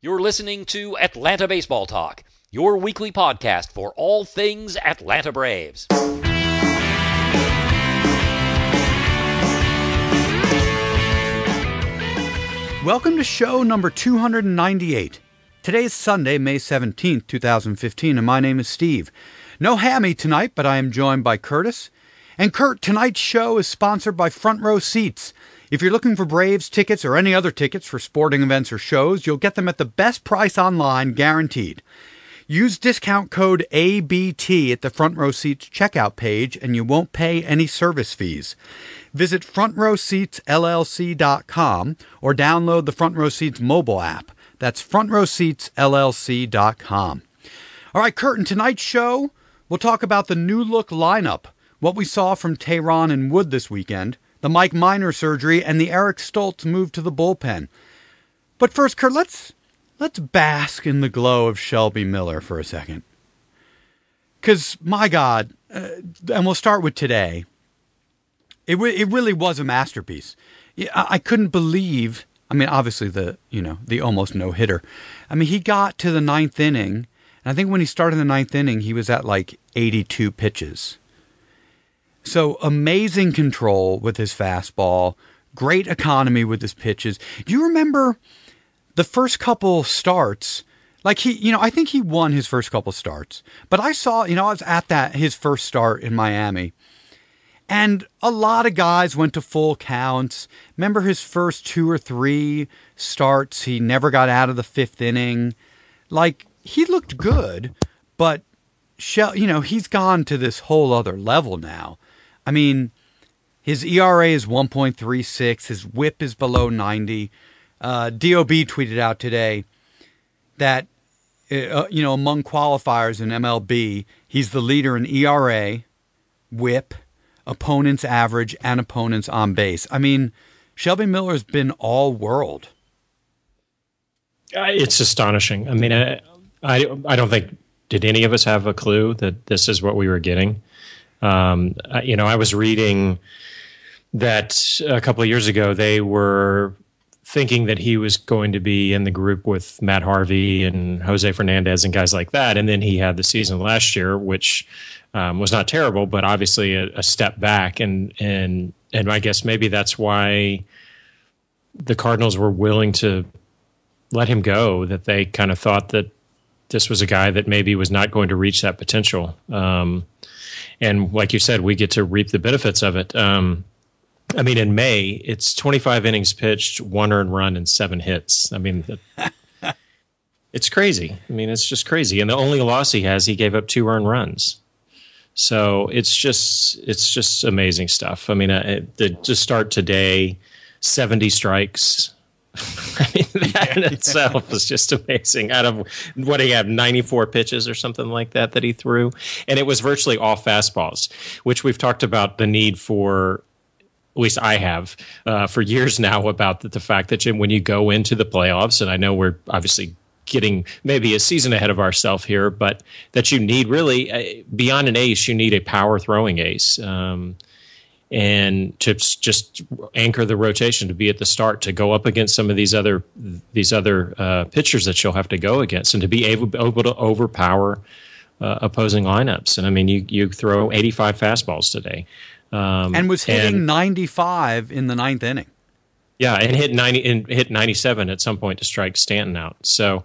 You're listening to Atlanta Baseball Talk, your weekly podcast for all things Atlanta Braves. Welcome to show number 298. Today is Sunday, May 17th, 2015, and my name is Steve. No Hammy tonight, but I am joined by Curtis. And Kurt, tonight's show is sponsored by Front Row Seats. If you're looking for Braves tickets or any other tickets for sporting events or shows, you'll get them at the best price online, guaranteed. Use discount code ABT at the Front Row Seats checkout page, and you won't pay any service fees. Visit frontrowseatsllc.com or download the Front Row Seats mobile app. That's frontrowseatsllc.com. All right, Kurt, in tonight's show, we'll talk about the new look lineup, what we saw from Teheran and Wood this weekend, the Mike Minor surgery, and the Eric Stoltz move to the bullpen. But first, Kurt, let's bask in the glow of Shelby Miller for a second. Because, my God, and we'll start with today, it really was a masterpiece. I couldn't believe, obviously the almost no-hitter. He got to the ninth inning, and I think when he started the ninth inning, he was at like 82 pitches. So amazing control with his fastball, great economy with his pitches. Do you remember the first couple starts? Like I think he won his first couple starts. But I saw, I was at his first start in Miami. And a lot of guys went to full counts. Remember his first 2 or 3 starts, he never got out of the 5th inning. Like, he looked good, but he's gone to this whole other level now. His ERA is 1.36. His WHIP is below 90. DOB tweeted out today that, among qualifiers in MLB, he's the leader in ERA, WHIP, opponent's average, and opponent's on base. Shelby Miller's been all world. It's astonishing. I don't think, did any of us have a clue that this is what we were getting? I was reading that a couple of years ago they were thinking that he was going to be in the group with Matt Harvey and Jose Fernandez and guys like that. And then he had the season last year, which was not terrible, but obviously a step back. And I guess maybe that's why the Cardinals were willing to let him go, that they kind of thought that this was a guy that maybe was not going to reach that potential. And like you said, we get to reap the benefits of it. In May, it's 25 innings pitched, 1 earned run, and 7 hits. It's crazy. It's just crazy. And the only loss he has, he gave up 2 earned runs. So it's just amazing stuff. To start today, 70 strikes. That in itself is just amazing. Out of what he had, 94 pitches or something like that he threw, and it was virtually all fastballs, which we've talked about the need for. At least I have for years now about the fact that, Jim, when you go into the playoffs, and I know we're obviously getting maybe a season ahead of ourselves here, but that you need really beyond an ace, you need a power throwing ace. And to just anchor the rotation, to be at the start, to go up against some of these other pitchers that you'll have to go against, and to be able to overpower opposing lineups. And you throw 85 fastballs today, and was hitting 95 in the ninth inning. Yeah, and hit 97 at some point to strike Stanton out. So.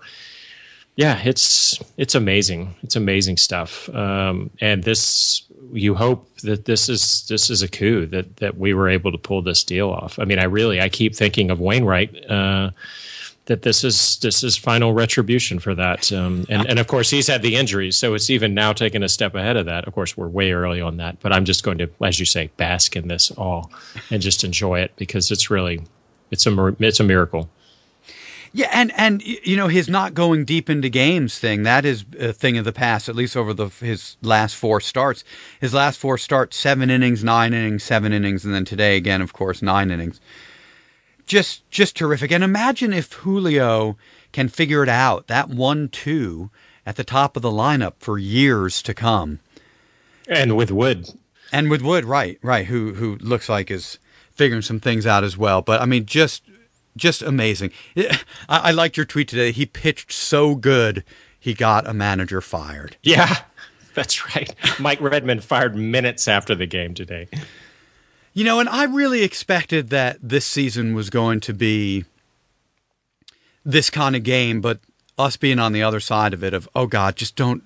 Yeah, it's amazing. It's amazing stuff. And this, you hope that this is a coup that we were able to pull this deal off. I keep thinking of Wainwright, that this is final retribution for that. And of course he's had the injuries, so it's even now taken a step ahead of that. Of course, we're way early on that, but I'm just going to, as you say, bask in this all and just enjoy it, because it's a miracle. Yeah, and his not going deep into games thing, that is a thing of the past, at least over his last 4 starts. His last 4 starts, 7 innings, 9 innings, 7 innings, and then today again, of course, 9 innings. Just terrific. And imagine if Julio can figure it out, that 1-2 at the top of the lineup for years to come. And with Wood. Right, who looks like is figuring some things out as well. But just Just amazing. I liked your tweet today. He pitched so good, he got a manager fired. Yeah, that's right. Mike Redmond fired minutes after the game today. You know, and I really expected that this season was going to be this kind of game, but us being on the other side of it of, oh God, just don't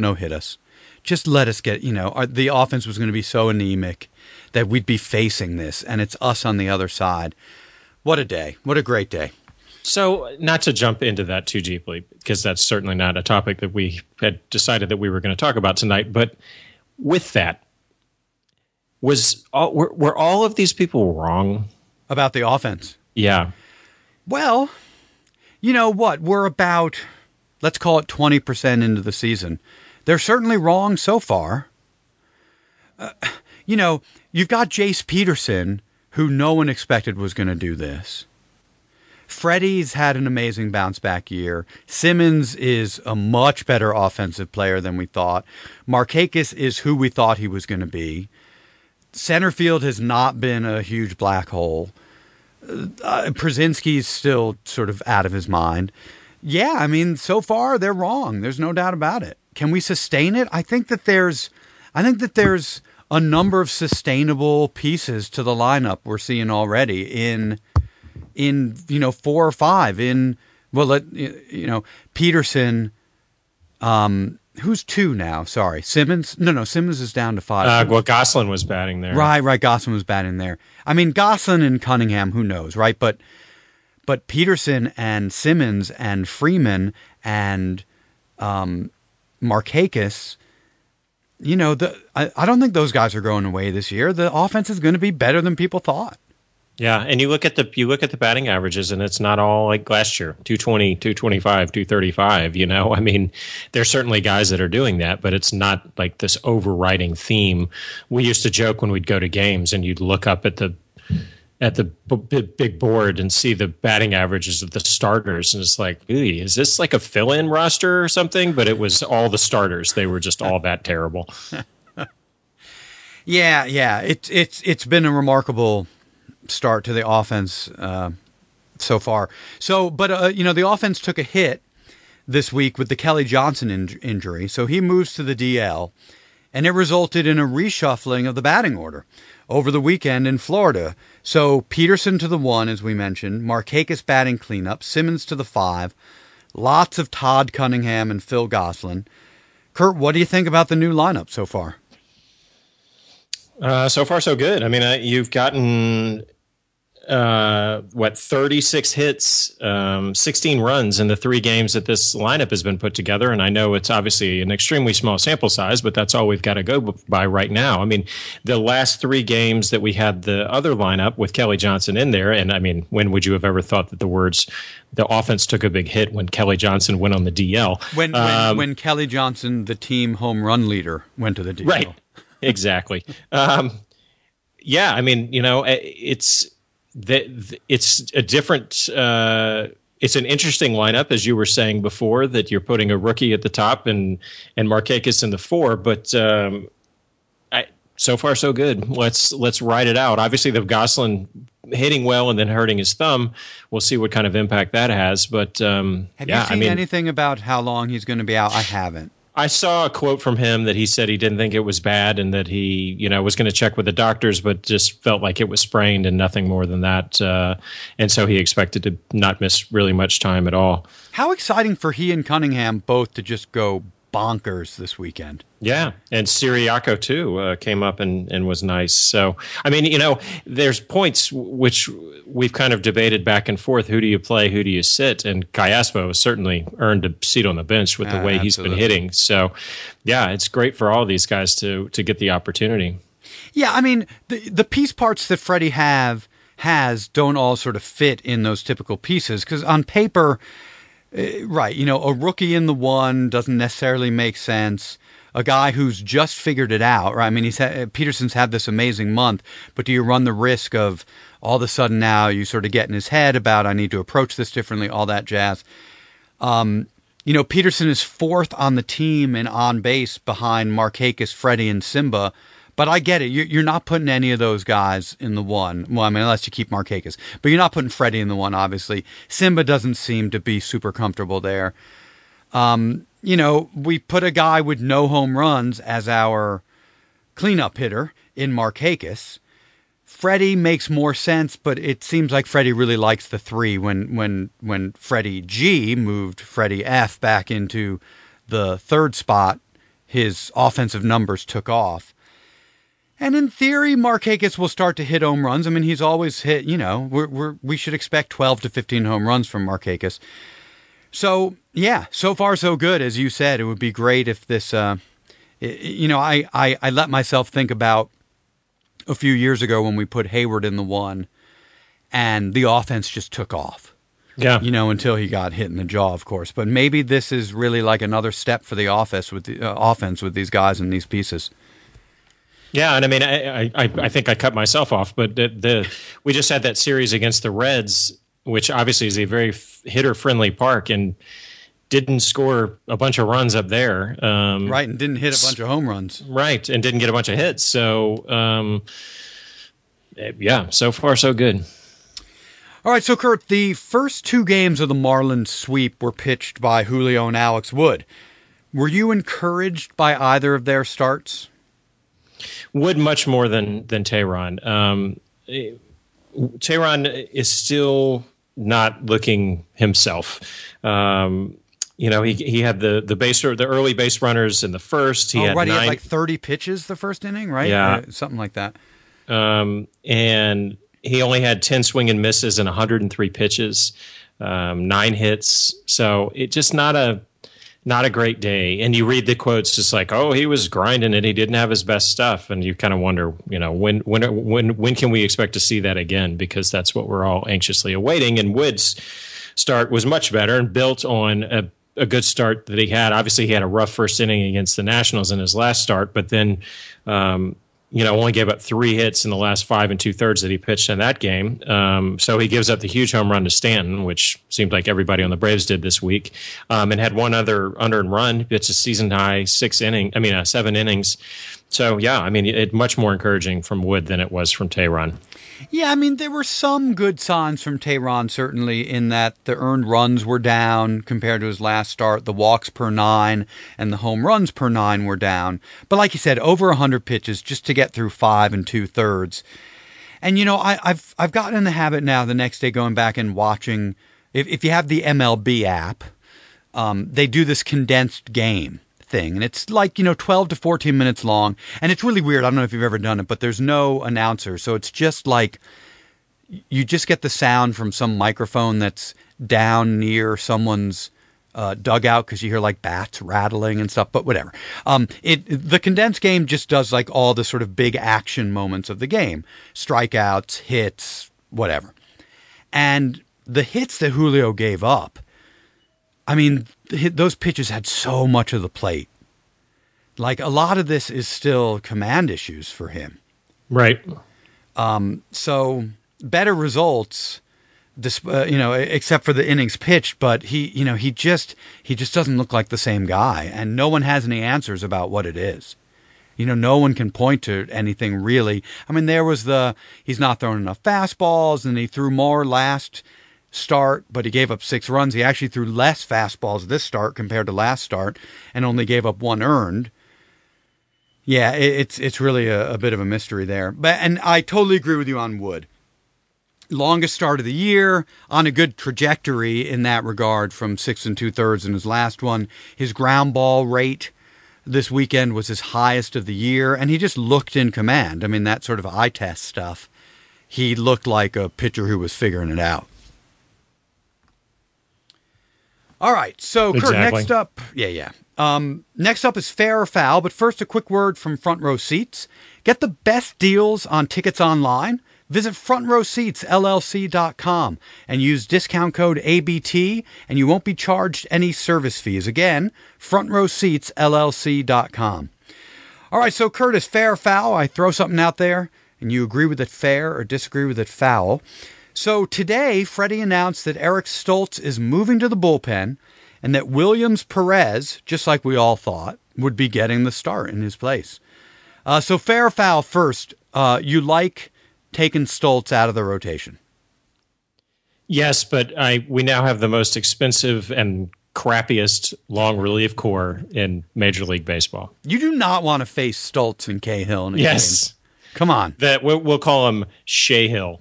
no-hit us. Just let us get, the offense was going to be so anemic that we'd be facing this, and it's us on the other side. What a day. What a great day. So, not to jump into that too deeply, because that's certainly not a topic that we had decided that we were going to talk about tonight, but with that, were all of these people wrong? About the offense? Yeah. Well, you know what? We're about, let's call it 20% into the season. They're certainly wrong so far. You've got Jace Peterson, who no one expected was going to do this. Freddie's had an amazing bounce-back year. Simmons is a much better offensive player than we thought. Markakis is who we thought he was going to be. Center field has not been a huge black hole. Przinsky's still sort of out of his mind. Yeah, I mean, so far they're wrong. There's no doubt about it. Can we sustain it? I think that there's a number of sustainable pieces to the lineup we're seeing already in 4 or 5 Peterson, who's 2 now? Sorry. Simmons? No, Simmons is down to 5. Well, Gosselin was batting there. Right. Gosselin was batting there. I mean, Gosselin and Cunningham, who knows, right? But Peterson and Simmons and Freeman and Markakis, I don't think those guys are going away this year. The offense is going to be better than people thought. Yeah, and you look at the batting averages, and it's not all like last year, 220, 225, 235. I mean, there's certainly guys that are doing that, but it's not like this overriding theme. We used to joke when we'd go to games, and you'd look up at the big board and see the batting averages of the starters, and it's like, is this like a fill-in roster or something? But it was all the starters; they were just all that terrible. Yeah, it's been a remarkable start to the offense so far. So, but the offense took a hit this week with the Kelly Johnson injury, so he moves to the DL, and it resulted in a reshuffling of the batting order over the weekend in Florida. So Peterson to the 1, as we mentioned, Markakis batting cleanup, Simmons to the 5, lots of Todd Cunningham and Phil Gosselin. Kurt, what do you think about the new lineup so far? So far, so good. I mean, you've gotten 36 hits, 16 runs in the 3 games that this lineup has been put together. And I know it's obviously an extremely small sample size, but that's all we've got to go by right now. I mean, the last 3 games that we had the other lineup with Kelly Johnson in there, and I mean, when would you have ever thought that the offense took a big hit when Kelly Johnson went on the DL? When Kelly Johnson, the team home run leader, went to the DL. Right, exactly. Yeah, I mean, it's a different. It's an interesting lineup, as you were saying before, that you're putting a rookie at the top and Markakis in the 4. But so far, so good. Let's ride it out. Obviously, the Gosselin hitting well and then hurting his thumb. We'll see what kind of impact that has. But have you seen anything about how long he's going to be out? I haven't. I saw a quote from him that he said he didn't think it was bad and that he, was going to check with the doctors, but just felt like it was sprained and nothing more than that. And so he expected to not miss really much time at all. How exciting for he and Cunningham both to just go bonkers this weekend. Yeah, and Siriaco too came up and was nice. So, I mean, there's points which we've kind of debated back and forth. Who do you play? Who do you sit? And Callaspo has certainly earned a seat on the bench with the way he's been hitting. So, yeah, it's great for all of these guys to get the opportunity. Yeah, I mean, the piece parts that Freddie has don't all sort of fit in those typical pieces because on paper, right, a rookie in the 1 doesn't necessarily make sense. A guy who's just figured it out, right? I mean, Peterson's had this amazing month, but do you run the risk of all of a sudden now you sort of get in his head about I need to approach this differently, all that jazz? Peterson is 4th on the team in on base behind Markakis, Freddie, and Simba, But I get it. You're not putting any of those guys in the one. Well, I mean, unless you keep Markakis. But you're not putting Freddie in the one, obviously. Simba doesn't seem to be super comfortable there. We put a guy with no home runs as our cleanup hitter in Markakis. Freddie makes more sense, but it seems like Freddie really likes the 3 when Freddie G moved Freddie F back into the 3rd spot. His offensive numbers took off. And in theory, Markakis will start to hit home runs. I mean, he's always hit, we should expect 12 to 15 home runs from Markakis. So, yeah, so far so good. As you said, it would be great if this, I let myself think about a few years ago when we put Hayward in the 1 and the offense just took off. Yeah. Until he got hit in the jaw, of course. But maybe this is really like another step for the offense with these guys and these pieces. Yeah, and I mean, I think I cut myself off, but we just had that series against the Reds, which obviously is a very hitter-friendly park, and didn't score a bunch of runs up there. Right, and didn't hit a bunch of home runs. Right, and didn't get a bunch of hits. So, so far so good. All right, so Kurt, the first 2 games of the Marlins sweep were pitched by Julio and Alex Wood. Were you encouraged by either of their starts? Wood much more than Teheran. Teheran is still not looking himself. He had the early base runners in the first. He had 9, he had like 30 pitches the first inning, right? Yeah, something like that. And he only had 10 swing and misses and 103 pitches, 9 hits. So it just not a great day. And you read the quotes just like, oh, he was grinding it. He didn't have his best stuff. And you kind of wonder, when can we expect to see that again? Because that's what we're all anxiously awaiting. And Wood's start was much better and built on a good start that he had. Obviously, he had a rough first inning against the Nationals in his last start, but then, only gave up 3 hits in the last 5 2/3 that he pitched in that game. So he gives up the huge home run to Stanton, which seemed like everybody on the Braves did this week, and had one other unearned run. It's a season high 7 innings. So yeah, I mean, it much more encouraging from Wood than it was from Teheran. Yeah, I mean, there were some good signs from Teheran, certainly, in that the earned runs were down compared to his last start. The walks per 9 and the home runs per 9 were down. But like you said, over 100 pitches just to get through 5 2/3. And, I've gotten in the habit now the next day going back and watching. If you have the MLB app, they do this condensed game thing, and it's like 12 to 14 minutes long, and it's really weird. I don't know if you've ever done it, but there's no announcer, so it's just like you just get the sound from some microphone that's down near someone's dugout, because you hear like bats rattling and stuff, but whatever. The condensed game just does like all the sort of big action moments of the game, strikeouts, hits, whatever. And the hits that Julio gave up, I mean, those pitches had so much of the plate. Like, a lot of this is still command issues for him. Right. So better results, except for the innings pitched, but he just doesn't look like the same guy, and no one has any answers about what it is. No one can point to anything really. I mean, there was he's not throwing enough fastballs, and he threw more last start, but he gave up 6 runs. He actually threw less fastballs this start compared to last start, and only gave up 1 earned. Yeah, it's really a bit of a mystery there. And I totally agree with you on Wood. Longest start of the year, on a good trajectory in that regard from 6 2/3 in his last one. His ground ball rate this weekend was his highest of the year, and he just looked in command. I mean, that sort of eye test stuff. He looked like a pitcher who was figuring it out. All right, so Kurt, exactly. Next up, next up is Fair or Foul, but first a quick word from Front Row Seats. Get the best deals on tickets online. Visit frontrowseatsllc.com and use discount code ABT, and you won't be charged any service fees. Again, frontrowseatsllc.com. All right, so Kurt, is Fair or Foul? I throw something out there, and you agree with it fair or disagree with it foul. So today, Freddie announced that Eric Stoltz is moving to the bullpen and that Williams Perez, just like we all thought, would be getting the start in his place. So fair or foul first. You like taking Stoltz out of the rotation? Yes, but we now have the most expensive and crappiest long relief core in Major League Baseball. You do not want to face Stoltz and Cahill in a game. Come on. That we'll call him Shea Hill.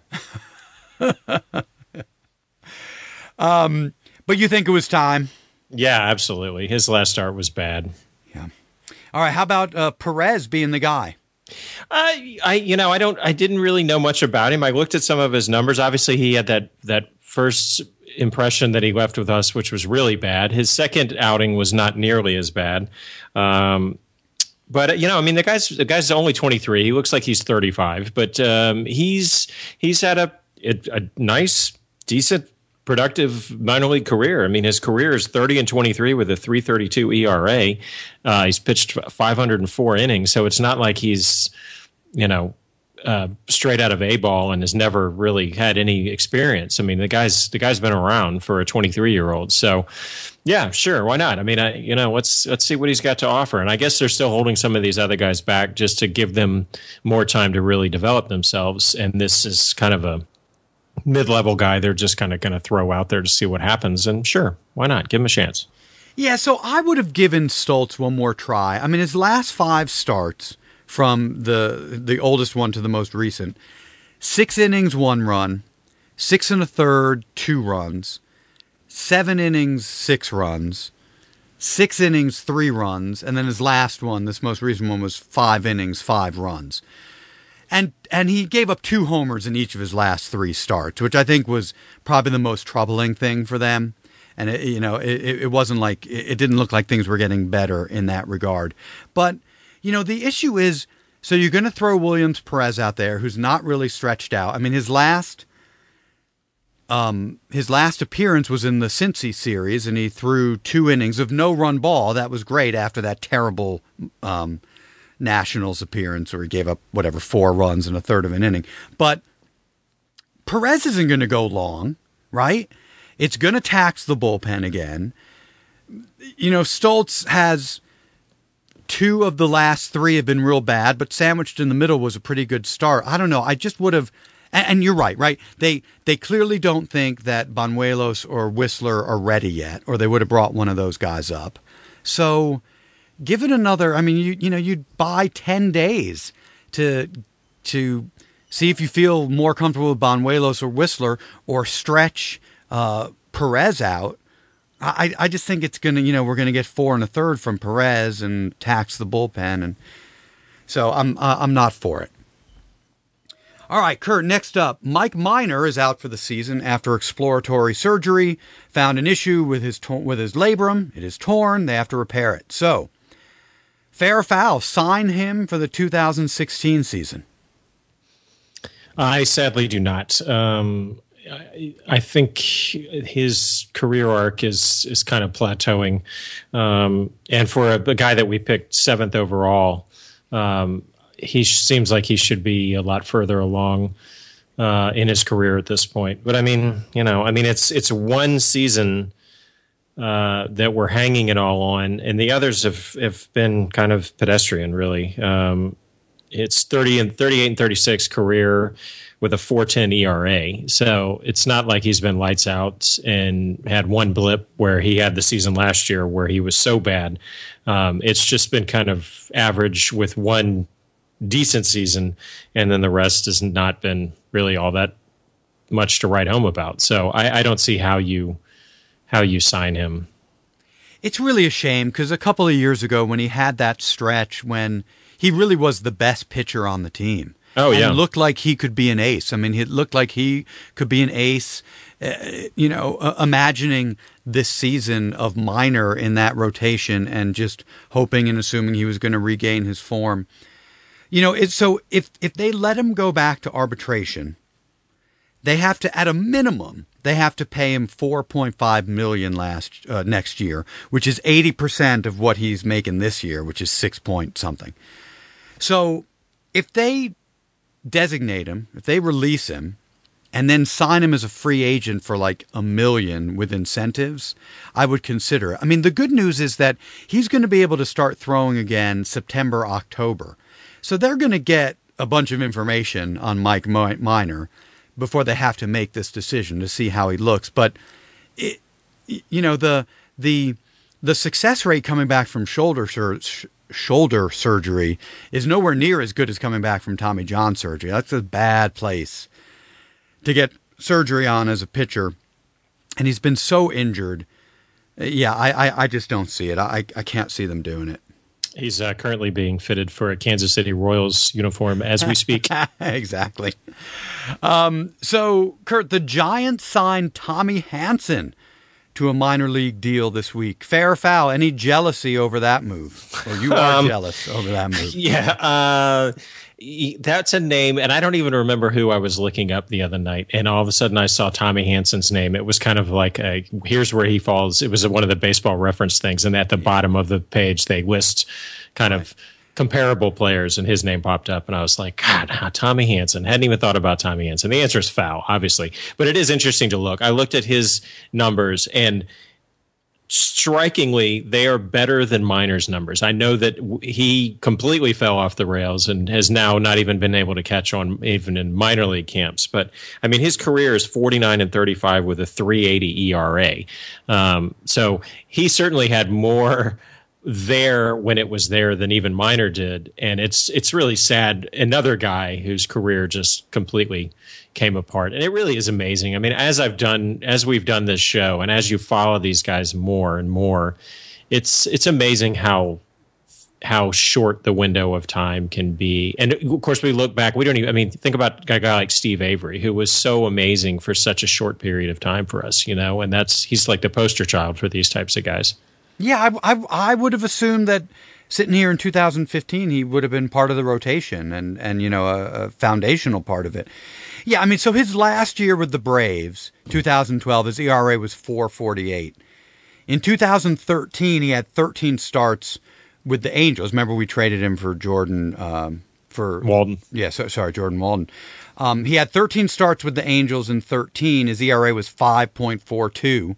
But you think it was time? Yeah, absolutely. His last start was bad. Yeah. All right. How about Perez being the guy? I didn't really know much about him. I looked at some of his numbers. Obviously, he had that first impression that he left with us, which was really bad. His second outing was not nearly as bad. But the guy's only 23. He looks like he's 35, but he's had a nice, decent, productive minor league career. I mean, his career is 30-23 with a 3.32 ERA. He's pitched 504 innings, so it's not like he's, straight out of A-ball and has never really had any experience. I mean, the guy's been around for a 23-year-old. So, yeah, sure, why not? I mean, let's see what he's got to offer. And I guess they're still holding some of these other guys back just to give them more time to really develop themselves. And this is kind of a mid-level guy they're just kind of going to throw out there to see what happens. And sure, why not? Give him a chance. Yeah, so I would have given Stoltz one more try. I mean, his last 5 starts, from the oldest one to the most recent, 6 innings, 1 run, 6 1/3, 2 runs, 7 innings, 6 runs, 6 innings, 3 runs, and then his last one, this most recent one, was 5 innings, 5 runs. And he gave up 2 homers in each of his last 3 starts, which I think was probably the most troubling thing for them. And it wasn't like, it didn't look like things were getting better in that regard. But the issue is, so you're going to throw Williams Perez out there, who's not really stretched out. I mean, his last appearance was in the Cincy series, and he threw 2 innings of no-run ball. That was great after that terrible Nationals appearance where he gave up, 4 runs in 1/3 of an inning. But Perez isn't going to go long, right? It's going to tax the bullpen again. Stoltz has 2 of the last 3 have been real bad, but sandwiched in the middle was a pretty good start. I don't know. I just would have, and you're right? They clearly don't think that Banuelos or Whistler are ready yet, or they would have brought one of those guys up. So give it another. I mean, you'd buy 10 days to see if you feel more comfortable with Banuelos or Whistler, or stretch Perez out. I just think it's going to, we're going to get 4 1/3 from Perez and tax the bullpen. And so I'm not for it. All right, Kurt, next up, Mike Minor is out for the season after exploratory surgery, found an issue with his labrum. It is torn. They have to repair it. So, fair or foul, sign him for the 2016 season. I sadly do not. I think his career arc is kind of plateauing. And for a guy that we picked 7th overall, he seems like he should be a lot further along in his career at this point. But I mean, it's one season that we're hanging it all on, and the others have been kind of pedestrian, really. It's 38 and 36 career with a 4.10 ERA. So it's not like he's been lights out and had one blip where he had the season last year where he was so bad. It's just been kind of average with one decent season, and then the rest has not been really all that much to write home about. So I don't see how you sign him. It's really a shame because a couple of years ago when he had that stretch when he really was the best pitcher on the team. Oh, yeah. And it looked like he could be an ace. I mean, it looked like he could be an ace. Imagining this season of Minor in that rotation and just hoping and assuming he was going to regain his form. So if they let him go back to arbitration, they have to, at a minimum, they have to pay him $4.5 million next year, which is 80% of what he's making this year, which is 6 point something. So if they designate him, if they release him, and then sign him as a free agent for like $1 million with incentives, I would consider it. I mean, the good news is that he's going to be able to start throwing again September, October. So they're going to get a bunch of information on Mike Minor before they have to make this decision to see how he looks. But, the success rate coming back from shoulder surgery is nowhere near as good as coming back from Tommy John surgery. That's a bad place to get surgery on as a pitcher. And he's been so injured. Yeah, I just don't see it. I can't see them doing it. He's currently being fitted for a Kansas City Royals uniform as we speak. Exactly. So, Kurt, the Giants signed Tommy Hanson to a minor league deal this week. Fair or foul? Any jealousy over that move? Or you are jealous over that move? Yeah. That's a name, and I don't even remember who I was looking up the other night, and all of a sudden I saw Tommy Hanson's name. It was kind of like, here's where he falls. It was one of the baseball reference things, and at the bottom of the page they list kind of comparable players, and his name popped up, and I was like, God, Tommy Hanson. Hadn't even thought about Tommy Hanson. The answer is foul, obviously, but it is interesting to look. I looked at his numbers, and strikingly, they are better than Minor's numbers. I know that he completely fell off the rails and has now not even been able to catch on even in minor league camps. But I mean, his career is 49-35 with a 3.80 ERA. So he certainly had more there when it was there than even Minor did. And it's really sad. Another guy whose career just completely came apart. And it really is amazing. I mean, as we've done this show and as you follow these guys more and more, it's amazing how short the window of time can be. And of course, we look back, think about a guy like Steve Avery, who was so amazing for such a short period of time for us, and he's like the poster child for these types of guys. Yeah, I would have assumed that sitting here in 2015, he would have been part of the rotation and a foundational part of it. Yeah, I mean, so his last year with the Braves, 2012, his ERA was 4.48. In 2013, he had 13 starts with the Angels. Remember, we traded him for Jordan Walden. Yeah, sorry, Jordan Walden. He had 13 starts with the Angels in 13. His ERA was 5.42.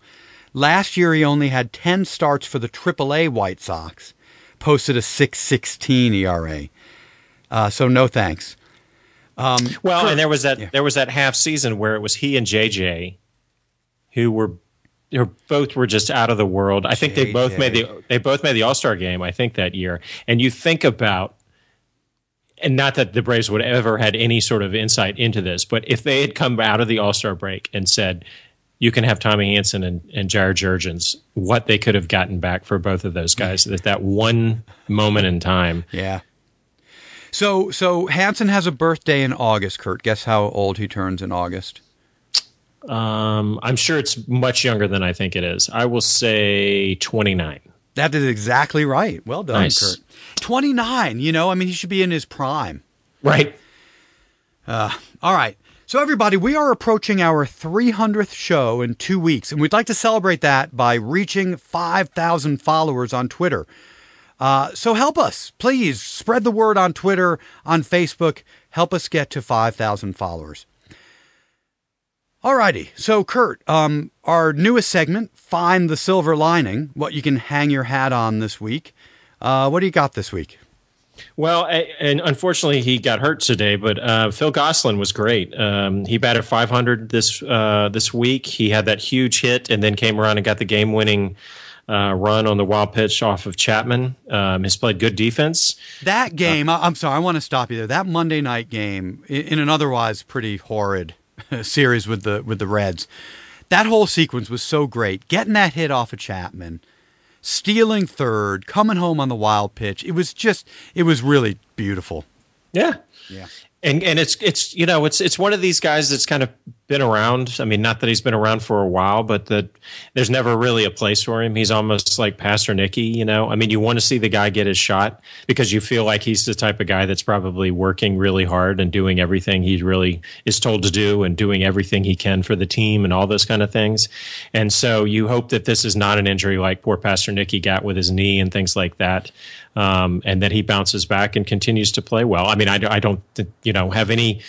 Last year, he only had 10 starts for the AAA White Sox, posted a 6.16 ERA. So no thanks. And there was that half season where it was he and JJ, who both were just out of the world. I think they both made the All-Star game, I think, that year. And you think about, and not that the Braves would ever had any sort of insight into this, but if they had come out of the All-Star break and said, you can have Tommy Hanson and Jared Jurgens, what they could have gotten back for both of those guys at that one moment in time. Yeah. So Hanson has a birthday in August, Kurt. Guess how old he turns in August? I'm sure it's much younger than I think it is. I will say 29. That is exactly right. Well done, nice. Kurt. 29, he should be in his prime. Right. All right. So everybody, we are approaching our 300th show in 2 weeks, and we'd like to celebrate that by reaching 5,000 followers on Twitter. So help us, please. Spread the word on Twitter, on Facebook. Help us get to 5,000 followers. Alrighty. So, Kurt, our newest segment, Find the Silver Lining, what you can hang your hat on this week. What do you got this week? Well, and unfortunately he got hurt today, but Phil Gosselin was great. He batted 500 this week. He had that huge hit and then came around and got the game-winning run on the wild pitch off of Chapman. He's played good defense. That game, I'm sorry, I want to stop you there. That Monday night game, in an otherwise pretty horrid series with the Reds, that whole sequence was so great. Getting that hit off of Chapman, stealing third, coming home on the wild pitch. It was really beautiful. Yeah. Yeah. And it's one of these guys that's kind of been around. I mean, not that he's been around for a while, but that there's never really a place for him. He's almost like Pasternicky, I mean, you want to see the guy get his shot because you feel like he's the type of guy that's probably working really hard and doing everything he really is told to do and doing everything he can for the team and all those kind of things. And so you hope that this is not an injury like poor Pasternicky got with his knee and things like that. And that he bounces back and continues to play well. I mean, I don't, have any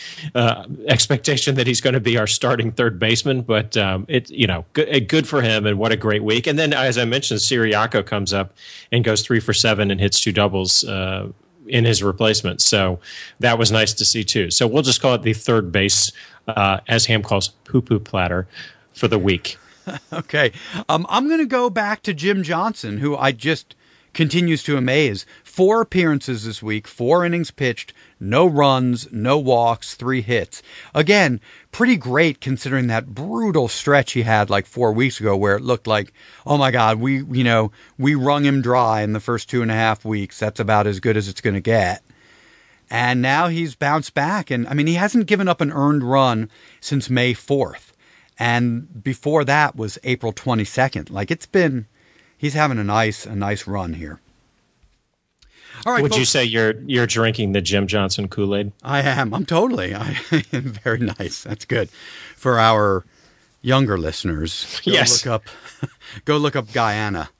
expectation that he's going to be our starting third baseman, but good for him and what a great week. And then, as I mentioned, Siriaco comes up and goes 3 for 7 and hits 2 doubles in his replacement. So that was nice to see too. So we'll just call it the third base, as Ham calls poo-poo platter, for the week. Okay. I'm going to go back to Jim Johnson, who I just continues to amaze. 4 appearances this week, 4 innings pitched, no runs, no walks, 3 hits. Again, pretty great considering that brutal stretch he had like 4 weeks ago where it looked like, oh my God, we wrung him dry in the first 2.5 weeks. That's about as good as it's going to get. And now he's bounced back. And I mean, he hasn't given up an earned run since May 4th. And before that was April 22nd. Like he's having a nice run here. All right. Would folks, you say you're drinking the Jim Johnson Kool-Aid? I am. I'm totally. Very nice. That's good for our younger listeners. Yes. Go look up Guyana.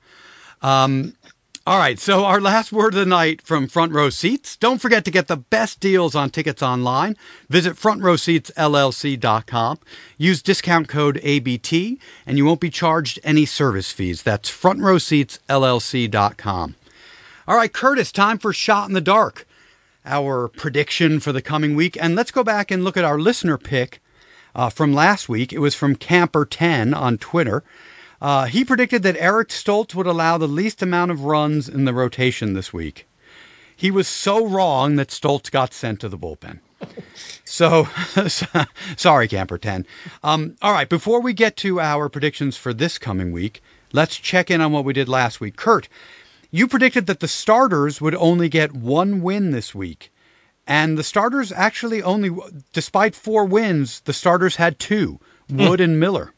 All right. So our last word of the night from Front Row Seats. Don't forget to get the best deals on tickets online. Visit frontrowseatsllc.com. Use discount code ABT, and you won't be charged any service fees. That's frontrowseatsllc.com. All right, Curtis, time for Shot in the Dark, our prediction for the coming week. And let's go back and look at our listener pick from last week. It was from Camper10 on Twitter. He predicted that Eric Stoltz would allow the least amount of runs in the rotation this week. He was so wrong that Stoltz got sent to the bullpen. So, sorry, Camper10. All right, before we get to our predictions for this coming week, let's check in on what we did last week. Kurt, you predicted that the starters would only get 1 win this week. And the starters actually only, despite 4 wins, the starters had 2, Wood and Miller.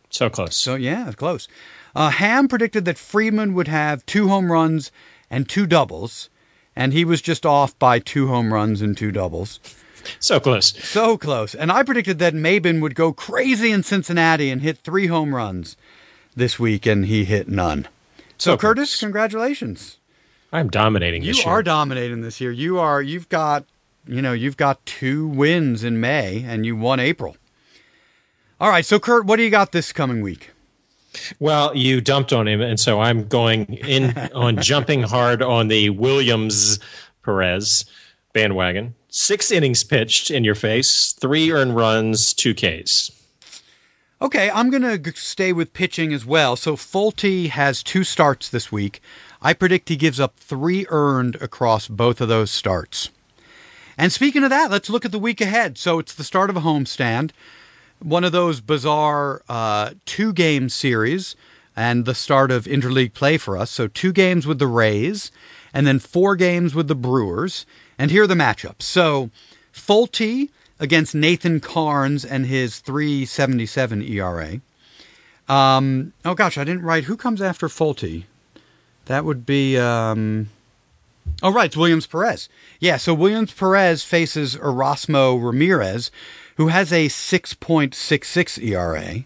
So close. So, yeah, close. Ham predicted that Freeman would have 2 home runs and 2 doubles. And he was just off by 2 home runs and 2 doubles. So close. So close. And I predicted that Maben would go crazy in Cincinnati and hit 3 home runs this week, and he hit none. So Curtis, congratulations. I'm dominating this year. You are dominating this year. You've got 2 wins in May and you won April. All right, so Kurt, what do you got this coming week? Well, you dumped on him, and so I'm going in on jumping hard on the Williams Perez bandwagon. 6 innings pitched in your face, 3 earned runs, 2 Ks. Okay, I'm going to stay with pitching as well. So Fulte has 2 starts this week. I predict he gives up 3 earned across both of those starts. And speaking of that, let's look at the week ahead. So it's the start of a homestand, one of those bizarre 2-game series, and the start of interleague play for us. So 2 games with the Rays, and then 4 games with the Brewers. And here are the matchups. So Fulte against Nathan Carnes and his 3.77 ERA. Oh gosh, I didn't write who comes after Fulte. That would be right, it's Williams Perez. Yeah, so Williams Perez faces Erasmo Ramirez, who has a 6.66 ERA.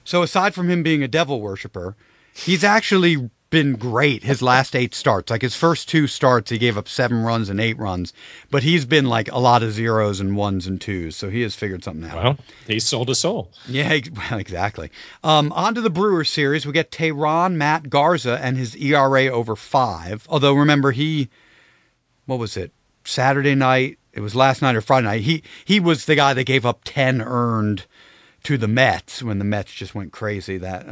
So aside from him being a devil worshiper, he's actually been great his last 8 starts. Like his first 2 starts, he gave up 7 runs and 8 runs. But he's been like a lot of 0s and 1s and 2s. So he has figured something out. Well, he sold his soul. Yeah, well, exactly. On to the Brewers series. We get Teheran, Matt Garza, and his ERA over 5. Although, remember, what was it? Saturday night? It was last night or Friday night. He was the guy that gave up 10 earned to the Mets when the Mets just went crazy that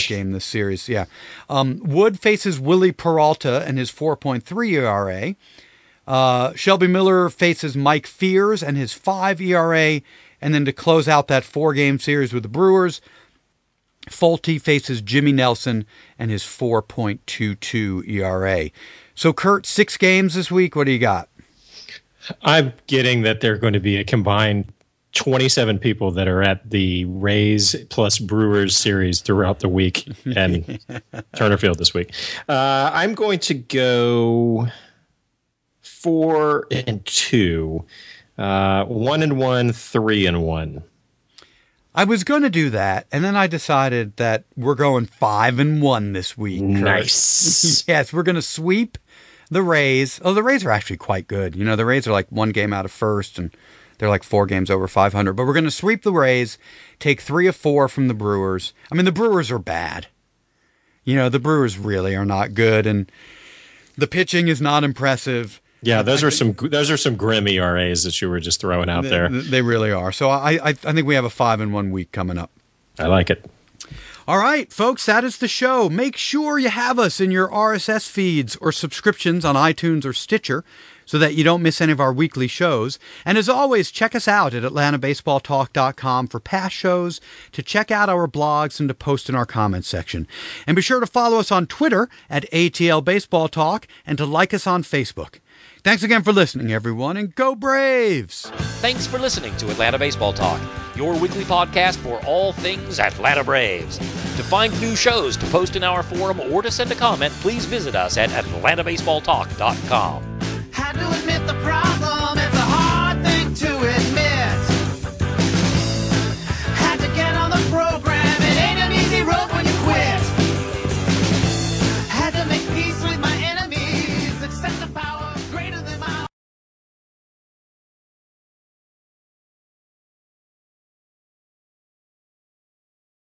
game, this series. Yeah. Wood faces Willie Peralta and his 4.3 ERA. Shelby Miller faces Mike Fears and his 5 ERA. And then to close out that 4-game series with the Brewers, Fulte faces Jimmy Nelson and his 4.22 ERA. So, Kurt, 6 games this week. What do you got? I'm getting that there are going to be a combined 27 people that are at the Rays plus Brewers series throughout the week and Turner Field this week. I'm going to go 4-2, 1-1, 3-1. I was going to do that, and then I decided that we're going 5-1 this week. Nice. Yes, we're going to sweep the Rays. Oh, the Rays are actually quite good. You know, the Rays are like 1 game out of first, and they're like 4 games over 500. But we're going to sweep the Rays, take 3 of 4 from the Brewers. I mean, the Brewers are bad. You know, the Brewers really are not good, and the pitching is not impressive. Yeah, those are some grim ERAs that you were just throwing out there. They really are. So I think we have a 5-1 week coming up. I like it. All right, folks, that is the show. Make sure you have us in your RSS feeds or subscriptions on iTunes or Stitcher so that you don't miss any of our weekly shows. And as always, check us out at atlantabaseballtalk.com for past shows, to check out our blogs, and to post in our comments section. And be sure to follow us on Twitter at ATL Baseball Talk and to like us on Facebook. Thanks again for listening, everyone, and go Braves! Thanks for listening to Atlanta Baseball Talk, your weekly podcast for all things Atlanta Braves. To find new shows, to post in our forum, or to send a comment, please visit us at atlantabaseballtalk.com.